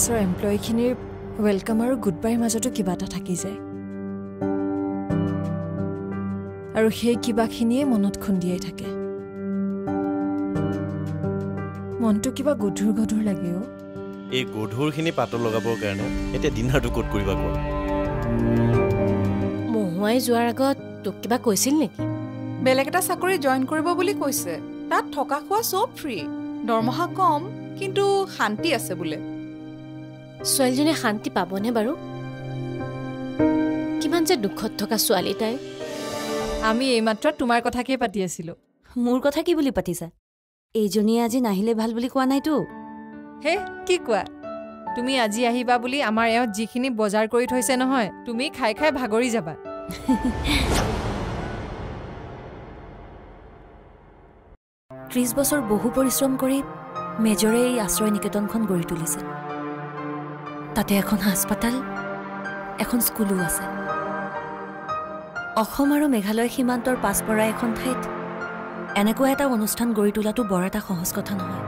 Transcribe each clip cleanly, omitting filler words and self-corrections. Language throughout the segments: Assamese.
অফিচৰ এমপ্লয়ীখিনিৰ ৱেলকাম আৰু গুড বাইৰ মাজতো কিবা এটা থাকি যায় আৰু সেই কিবাখিনিয়ে মনত খুন্দিয়াই থাকে মনটো কিবা গধুৰ গধুৰ লাগে অ এই গধুৰখিনি পাতল লগাবৰ কাৰণে এতিয়া ডিনাৰটো ক'ত কৰিবা কোৱা মহুৱাই যোৱাৰ আগত তোক কিবা কৈছিল নেকি বেলেগ এটা চাকৰি জইন কৰিব বুলি কৈছে তাত থকা খোৱা চব ফ্ৰী দৰমহা কম কিন্তু শান্তি আছে বোলে ছোৱালীজনীয়ে শান্তি পাবনে বাৰু কিমান যে দুখত থকা ছোৱালী তাই আমি এইমাত্ৰ তোমাৰ কথাকে পাতি আছিলো মোৰ কথা কি বুলি পাতিছা এইজনীয়ে আজি নাহিলে ভাল বুলি কোৱা নাইতো হে কি কোৱা তুমি আজি আহিবা বুলি আমাৰ এওঁত যিখিনি বজাৰ কৰি থৈছে নহয় তুমি খাই খাই ভাগৰি যাবা 30 বছৰ বহু পৰিশ্ৰম কৰি মেজৰে এই আশ্ৰয় নিকেতনখন গঢ়ি তুলিছে তাতে এখন হাস্পাতাল এখন স্কুলো আছে অসম আৰু মেঘালয় সীমান্তৰ পাছপৰা এখন ঠাইত এনেকুৱা এটা অনুষ্ঠান গঢ়ি তোলাটো বৰ এটা সহজ কথা নহয়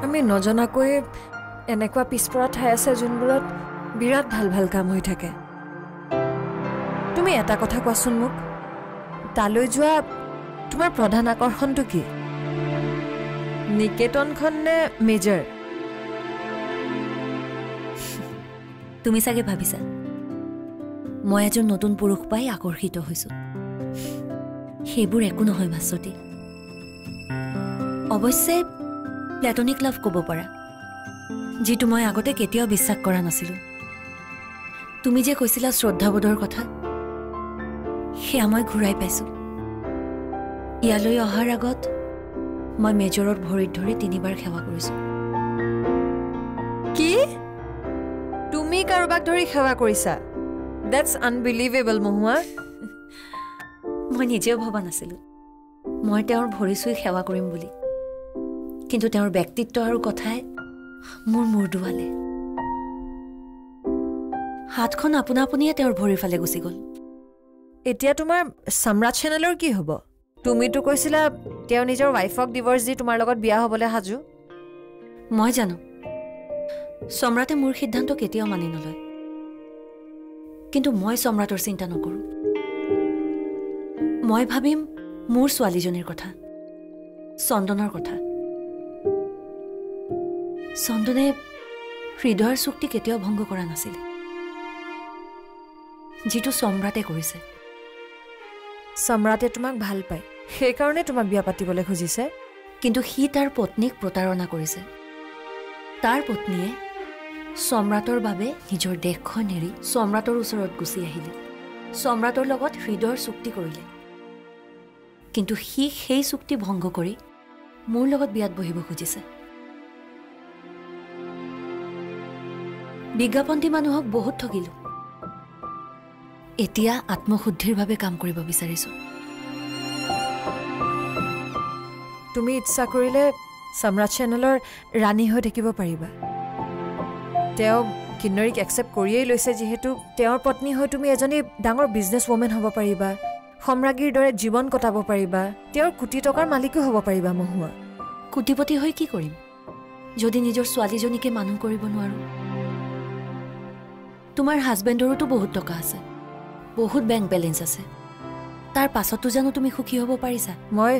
আমি নজনাকৈ এনেকুৱা পিছপৰা ঠাই আছে যোনবোৰত বিৰাট ভাল ভাল কাম হৈ থাকে তুমি এটা কথা কোৱাচোন মোক তালৈ যোৱা তোমাৰ প্ৰধান আকৰ্ষণটো কি নিকেতনখন নে মেজৰ তুমি চাগে ভাবিছা মই এজন নতুন পুৰুষ পাই আকৰ্ষিত হৈছো সেইবোৰ একো নহয় ভাস্বতী অৱশ্যে প্লেটনিক লাভ ক'ব পাৰা যিটো মই আগতে কেতিয়াও বিশ্বাস কৰা নাছিলো তুমি যে কৈছিলা শ্ৰদ্ধাবোধৰ কথা সেয়া মই ঘূৰাই পাইছো ইয়ালৈ অহাৰ আগত মই মেজৰত ভৰিত ধৰি 3 বাৰ সেৱা কৰিছো কি তুমি কাৰোবাক ধৰি সেৱা কৰিছা দ্যাটছ আনবিলিভেবল মহুৱা মই নিজেও ভবা নাছিলো মই তেওঁৰ ভৰি চুই সেৱা কৰিম বুলি কিন্তু তেওঁৰ ব্যক্তিত্ব আৰু কথাই মোৰ মূৰ দুৱালে হাতখন আপোনা আপুনিয়ে তেওঁৰ ভৰিৰ ফালে গুচি গ'ল এতিয়া তোমাৰ সম্ৰাট চেনেলৰ কি হ'ব তুমিতো কৈছিলা তেওঁ নিজৰ ৱাইফক ডিভৰ্চ দি তোমাৰ লগত বিয়া হ'বলৈ সাজু মই জানো সম্ৰাটে মোৰ সিদ্ধান্ত কেতিয়াও মানি নলয় কিন্তু মই সম্ৰাটৰ চিন্তা নকৰো মই ভাবিম মোৰ ছোৱালীজনীৰ কথা চন্দনৰ কথা চন্দনে হৃদয়ৰ চুক্তি কেতিয়াও ভংগ কৰা নাছিল যিটো সম্ৰাটে কৰিছে সম্ৰাটে তোমাক ভাল পায় সেইকাৰণে তোমাক বিয়া পাতিবলৈ খুজিছে কিন্তু সি তাৰ পত্নীক প্ৰতাৰণা কৰিছে তাৰ পত্নীয়ে সম্ৰাটৰ বাবে নিজৰ দেশখন এৰি সম্ৰাটৰ ওচৰত গুচি আহিলে সম্ৰাটৰ লগত হৃদয়ৰ চুক্তি কৰিলে কিন্তু সি সেই চুক্তি ভংগ কৰি মোৰ লগত বিয়াত বহিব খুজিছে বিজ্ঞাপন্তি মানুহক বহুত ঠগিলো এতিয়া আত্মশুদ্ধিৰ বাবে কাম কৰিব বিচাৰিছো তুমি ইচ্ছা কৰিলে সম্ৰাট চেনেলৰ ৰাণী হৈ থাকিব পাৰিবা তেওঁ কিন্নৰীক একচেপ্ট কৰিয়েই লৈছে যিহেতু তেওঁৰ পত্নী হৈ তুমি এজনী ডাঙৰ বিজনেছ ওমেন হ'ব পাৰিবা সম্ৰাগীৰ দৰে জীৱন কটাব পাৰিবা তেওঁৰ কোটি টকাৰ মালিকো হ'ব পাৰিবা মহুৱা কোটিপতি হৈ কি কৰিম যদি নিজৰ ছোৱালীজনীকে মানুহ কৰিব নোৱাৰো তোমাৰ হাজবেণ্ডৰো বহুত টকা আছে বহুত বেংক বেলেঞ্চ আছে তাৰ পাছতো জানো তুমি সুখী হ'ব পাৰিছা মই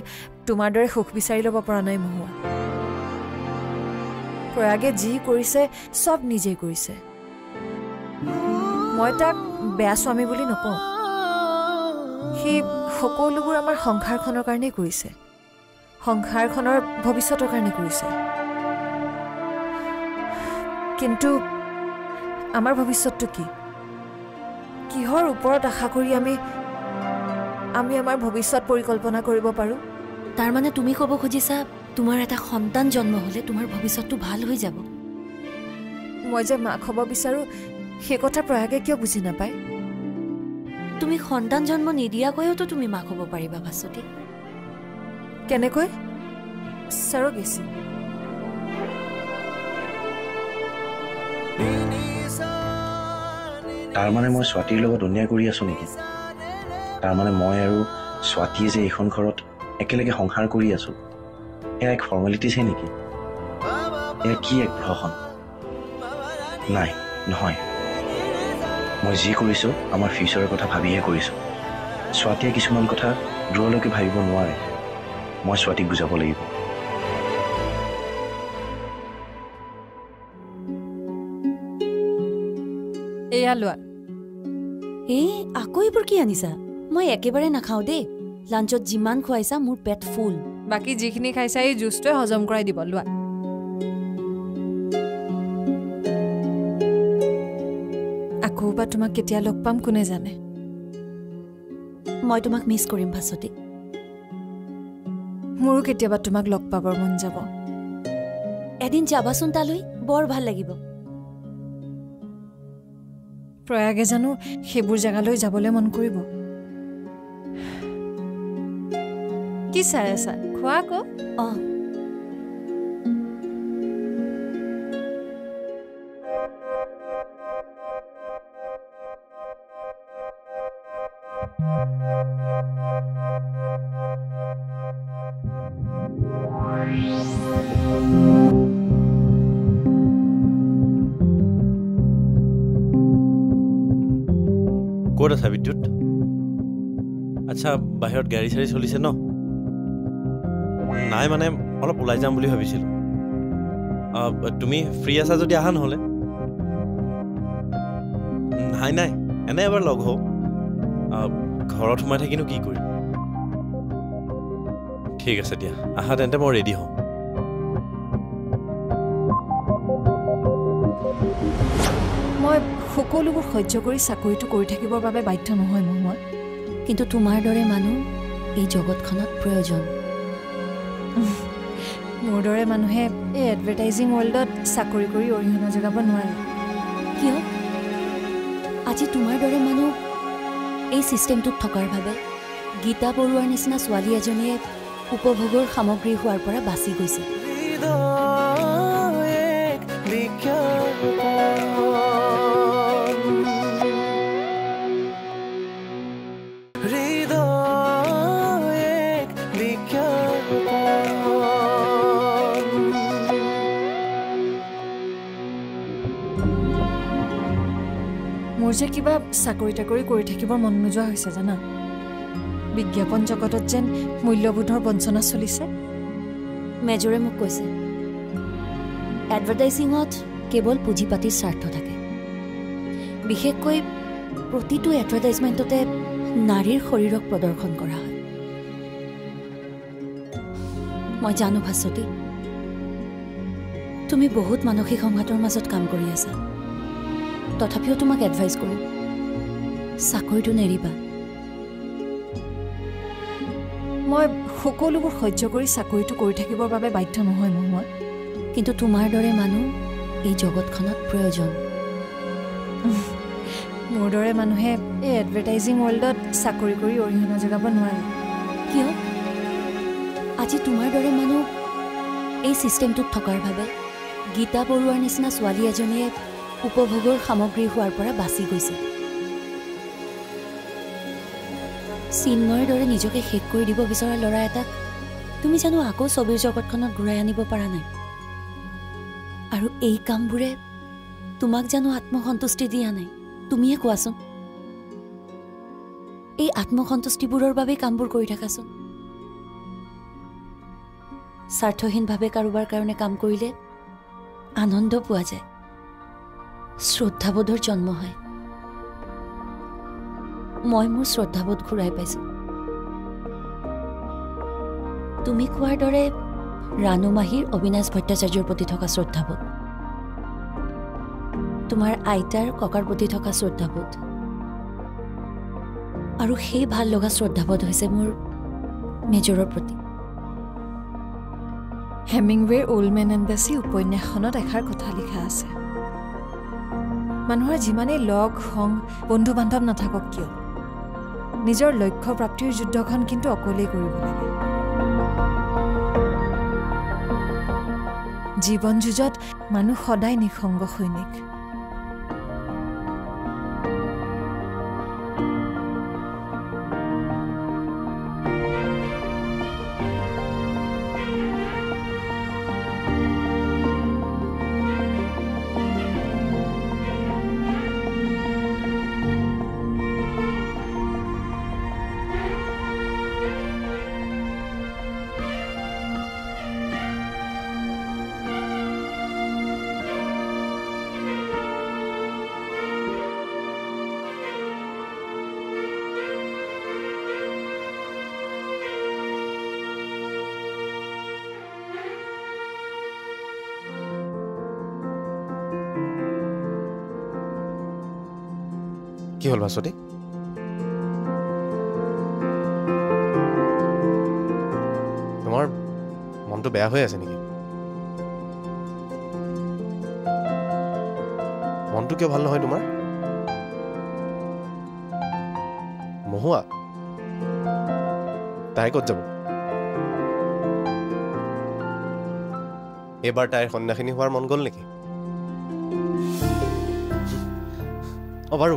তোমাৰ দৰে সুখ বিচাৰি ল'ব পৰা নাই মহুৱা প্ৰয়াগে যি কৰিছে সব নিজে কৰিছে মই তাক বেয়া স্বামী বুলি নকওঁ সি সকলোবোৰ আমাৰ সংসাৰখনৰ কাৰণেই কৰিছে সংসাৰখনৰ ভৱিষ্যতৰ কাৰণে কৰিছে কিন্তু আমাৰ ভৱিষ্যতটো কি কিহৰ ওপৰত আশা কৰি আমি আমাৰ ভৱিষ্যত পৰিকল্পনা কৰিব পাৰো তাৰ মানে তুমি ক'ব খুজিছা তোমাৰ এটা সন্তান জন্ম হ'লে তোমাৰ ভৱিষ্যতটো ভাল হৈ যাব মই যে মাক হ'ব বিচাৰো সেই কথা প্ৰয়াগে কিয় বুজি নাপায় তুমি সন্তান জন্ম নিদিয়াকৈতো তুমি মাক হ'ব পাৰিবা ভাস্বতী কেনেকৈ সাৰোগেছি তাৰ মানে মই স্বাতীৰ লগত অন্যায় কৰি আছো নেকি তাৰ মানে মই আৰু স্বাতীয়ে যে এইখন ঘৰত একেলগে সংসাৰ কৰি আছো এয়া এক ফৰ্মেলিটিছহে নেকি এয়া কি এক প্ৰহসন নাই নহয় মই যি কৰিছোঁ আমাৰ ফিউচাৰৰ কথা ভাবিহে কৰিছোঁ স্বাতীয়ে কিছুমান কথা দূৰলৈকে ভাবিব নোৱাৰে মই স্বাতীক বুজাব লাগিব এয়া লোৱা এই আকৌ এইবোৰ কি আনিছা মই একেবাৰে নাখাওঁ দেই লাঞ্চত যিমান খুৱাইছা মোৰ পেট ফুল বাকী যিখিনি খাইছা এই জুচটোৱে হজম কৰাই দিব লোৱা আকৌ বা তোমাক কেতিয়া লগ পাম কোনে জানে মই তোমাক মিছ কৰিম ভাস্বতী মোৰো কেতিয়াবা তোমাক লগ পাবৰ মন যাব এদিন যাবাচোন তালৈ বৰ ভাল লাগিব প্ৰয়াগে জানো সেইবোৰ জেগালৈ যাবলৈ মন কৰিব কি চাই আছা খোৱা আকৌ অঁ ক'ত আছা বিদ্যুৎ আচ্ছা বাহিৰত গাড়ী চাড়ী চলিছে ন নাই মানে অলপ ওলাই যাম বুলি ভাবিছিলোঁ তুমি ফ্ৰী আছা যদি আহা নহ'লে নাই নাই এনে এবাৰ লগ হওঁ ঘৰত সোমাই থাকিনো কি কৰিম ঠিক আছে দিয়া আহা তেন্তে মই ৰেডি হওঁ মই সকলোবোৰ সহ্য কৰি চাকৰিটো কৰি থাকিবৰ বাবে বাধ্য নহয় মই কিন্তু তোমাৰ দৰে মানুহ এই জগতখনত প্ৰয়োজন মোৰ দৰে মানুহে এই এডভাৰটাইজিং ৱৰ্ল্ডত চাকৰি কৰি অৰিহণা যোগাব নোৱাৰে কিয় আজি তোমাৰ দৰে মানুহ এই ছিষ্টেমটোত থকাৰ বাবে গীতা বৰুৱাৰ নিচিনা ছোৱালী এজনীয়ে উপভোগৰ সামগ্ৰী হোৱাৰ পৰা বাচি গৈছে মোৰ যে কিবা চাকৰি তাকৰি কৰি থাকিবৰ মন নোযোৱা হৈছে জানা বিজ্ঞাপন জগতত যেন মূল্যবোধৰ বঞ্চনা চলিছে মেজৰে মোক কৈছে এডভাৰটাইজিঙত কেৱল পুঁজিপাতিৰ স্বাৰ্থ থাকে বিশেষকৈ প্ৰতিটো এডভাৰটাইজমেণ্টতে নাৰীৰ শৰীৰক প্ৰদৰ্শন কৰা হয় মই জানো ভাস্বতী তুমি বহুত মানসিক সংঘাতৰ মাজত কাম কৰি আছা তথাপিও তোমাক এডভাইচ কৰিম চাকৰিটো নেৰিবা মই সকলোবোৰ সহ্য কৰি চাকৰিটো কৰি থাকিবৰ বাবে বাধ্য নহয় মই কিন্তু তোমাৰ দৰে মানুহ এই জগতখনত প্ৰয়োজন মোৰ দৰে মানুহে এই এডভাৰটাইজিং ৱৰ্ল্ডত চাকৰি কৰি অৰিহণা যোগাব নোৱাৰে কিয় আজি তোমাৰ দৰে মানুহ এই ছিষ্টেমটোত থকাৰ বাবে গীতা বৰুৱাৰ নিচিনা ছোৱালী এজনীয়ে উপভোগৰ সামগ্ৰী হোৱাৰ পৰা বাচি গৈছে চিন্ময়ৰ দৰে নিজকে শেষ কৰি দিব বিচৰা ল'ৰা এটাক তুমি জানো আকৌ ছবিৰ জগতখনত ঘূৰাই আনিব পৰা নাই আৰু এই কামবোৰে তোমাক জানো আত্মসন্তুষ্টি দিয়া নাই তুমিয়ে কোৱাচোন এই আত্মসন্তুষ্টিবোৰৰ বাবে কামবোৰ কৰি থাকাচোন স্বাৰ্থহীনভাৱে কাৰোবাৰ কাৰণে কাম কৰিলে আনন্দ পোৱা যায় শ্ৰদ্ধাবোধৰ জন্ম হয় মই মোৰ শ্ৰদ্ধাবোধ ঘূৰাই পাইছো তুমি কোৱাৰ দৰে ৰাণু মাহীৰ অবিনাশ ভট্টাচাৰ্যৰ প্ৰতি থকা শ্ৰদ্ধাবোধ তোমাৰ আইতাৰ ককাৰ প্ৰতি থকা শ্ৰদ্ধাবোধ আৰু সেই ভাল লগা শ্ৰদ্ধাবোধ হৈছে মোৰ মেজৰৰ প্ৰতি হেমিংৱেৰ old man and the sea উপন্যাসখনত এষাৰ কথা লিখা আছে মানুহৰ যিমানেই লগ সংগ বন্ধু বান্ধৱ নাথাকক কিয় নিজৰ লক্ষ্য প্ৰাপ্তিৰ যুদ্ধখন কিন্তু অকলেই কৰিব লাগে জীৱন যুঁজত মানুহ সদায় নিঃসংগ সৈনিক কি হ'ল ভাস্বতী? তোমাৰ মনটো বেয়া হৈ আছে নেকি? মনটো কিয় ভাল নহয় তোমাৰ? মহুৱা তাই ক'ত যাব? এইবাৰ তাইৰ সন্ন্যাসিনী হোৱাৰ মন গ'ল নেকি? অ বাৰু,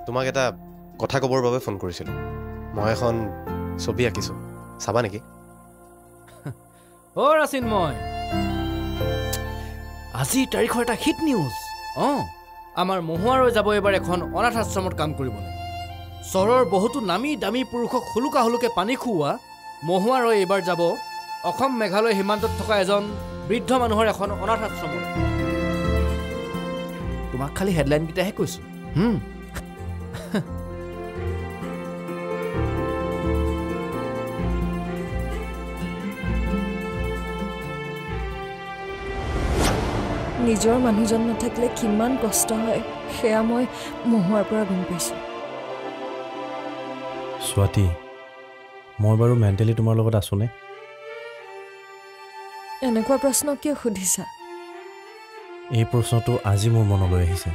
তোমাক এটা কথা ক'বৰ বাবে ফোন কৰিছিলোঁ। মই এখন ছবি আঁকিছোঁ, চাবা নেকি? অ' ৰাচিন, মই আজিৰ তাৰিখৰ এটা হিট নিউজ। আমাৰ মহুৱাৰৈ যাব এবাৰ এখন অনাথ আশ্ৰমত কাম কৰিবলৈ। চহৰৰ বহুতো নামী দামী পুৰুষক হুলুকা হুলুকে পানী খুওৱা মহুৱাৰৈ এইবাৰ যাব অসম মেঘালয় সীমান্তত থকা এজন বৃদ্ধ মানুহৰ এখন অনাথ আশ্ৰমত। তোমাক খালি হেডলাইনকেইটাহে কৈছোঁ। নিজৰ মানুহজন নাথাকিলে কিমান কষ্ট হয় সেয়া মই মহুৱাৰ পৰা গম পাইছোঁ। স্বাতী, মই বাৰু মেণ্টেলি তোমাৰ লগত আছোনে? এনেকুৱা প্ৰশ্ন কিয় সুধিছা? এই প্ৰশ্নটো আজি মোৰ মনলৈ আহিছে।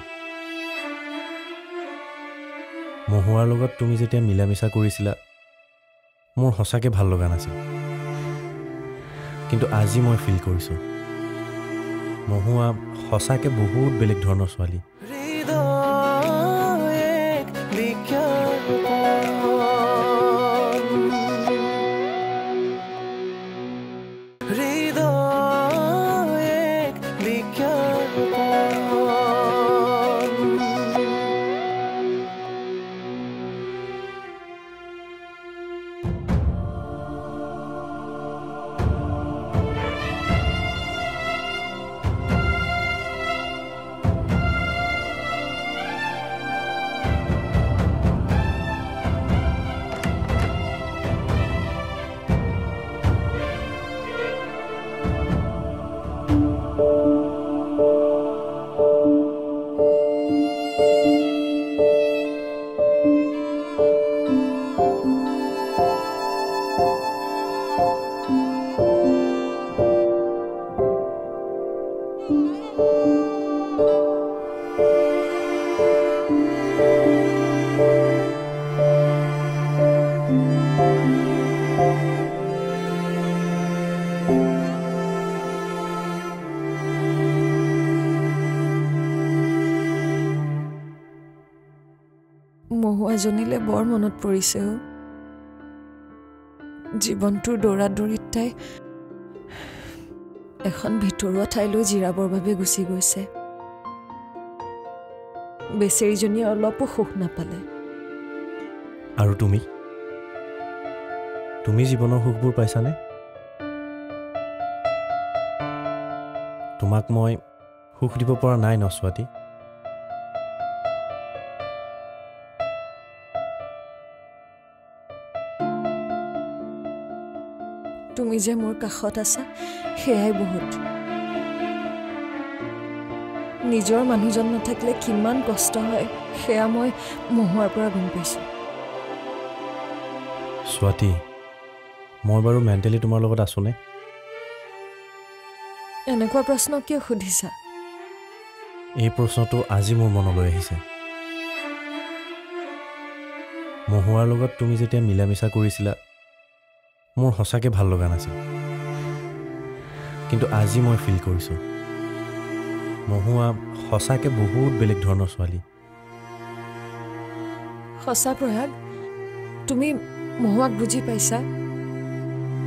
মহুৱাৰ লগত তুমি যেতিয়া মিলা মিছা কৰিছিলা, মোৰ সঁচাকৈ ভাল লগা নাছিল। কিন্তু আজি মই ফিল কৰিছোঁ মহুৱা সঁচাকৈ বহুত বেলেগ ধৰণৰ ছোৱালী। মহুৱাজনীলে বৰ মনত পৰিছে। জীৱনটোৰ দৌৰা দৌৰিত তাই এখন ভিতৰুৱা ঠাইলৈ জিৰাবৰ বাবে গুচি গৈছে। বেচেৰীজনীয়ে অলপো সুখ নাপালে। আৰু তুমি জীৱনৰ সুখবোৰ পাইছানে? তোমাক মই সুখ দিব পৰা নাই ন স্বাতী? তুমি যে মোৰ কাষত আছা সেয়াই বহুত। নিজৰ মানুহজন নাথাকিলে কিমান কষ্ট হয় সেয়া মই মহুৱাৰ পৰা গম পাইছোঁ। স্বাতী, মই বাৰু মেণ্টেলি তোমাৰ লগত আছোনে? এনেকুৱা প্ৰশ্ন কিয় সুধিছা? এই প্ৰশ্নটো আজি মোৰ মনলৈ আহিছে। মহুৱাৰ লগত তুমি যেতিয়া মিলা মিছা কৰিছিলা, মোৰ সঁচাকৈ ভাল লগা নাছিল। কিন্তু আজি মই ফিল কৰিছোঁ মহুৱা সঁচাকৈ বহুত বেলেগ ধৰণৰ ছোৱালী। সঁচা প্ৰয়াগ, তুমি মহুৱাক বুজি পাইছা?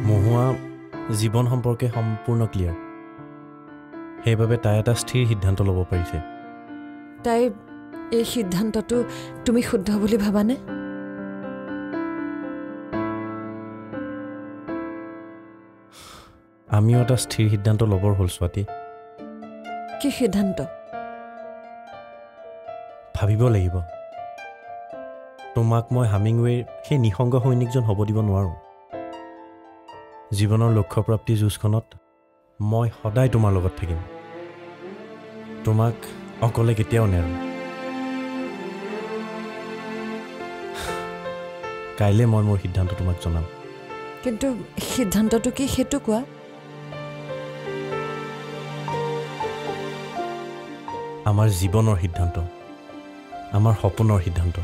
মহুৱা জীৱন সম্পৰ্কে সম্পূৰ্ণ ক্লিয়াৰ। সেইবাবে তাই এটা স্থিৰ সিদ্ধান্ত ল'ব পাৰিছে। তাই এই সিদ্ধান্তটো তুমি শুদ্ধ বুলি ভাবানে? আমিও এটা স্থিৰ সিদ্ধান্ত ল'বৰ হ'ল স্বাতী। কি সিদ্ধান্ত? ভাবিব লাগিব। তোমাক মই হামিংৱেৰ সেই নিঃসংগ সৈনিকজন হ'ব দিব নোৱাৰোঁ। জীৱনৰ লক্ষ্যপ্ৰাপ্তিৰ যুঁজখনত মই সদায় তোমাৰ লগত থাকিম। তোমাক অকলে কেতিয়াও নেৰোঁ। কাইলৈ মই মোৰ সিদ্ধান্ত তোমাক জনাম। কিন্তু সিদ্ধান্তটো কি সেইটো কোৱা। আমাৰ জীৱনৰ সিদ্ধান্ত, আমাৰ সপোনৰ সিদ্ধান্ত।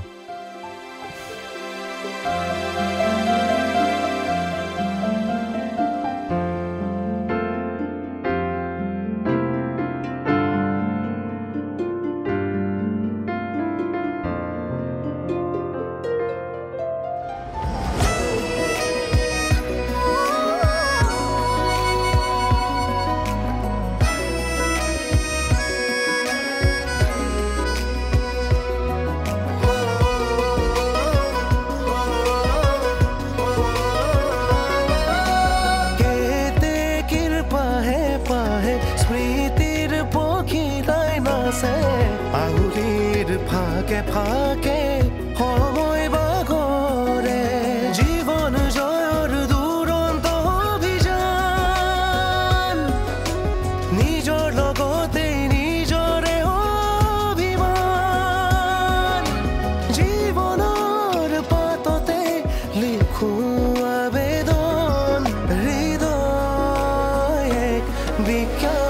আঙুলিৰ ফাকে ফাকে সময় বাগৰে জীৱন জয়ৰ দুৰন্ত অভিযান নিজৰ লগতে নিজৰে অভিমান জীৱনৰ পাততে লিখো আবেদন হৃদয় এক বিজ্ঞান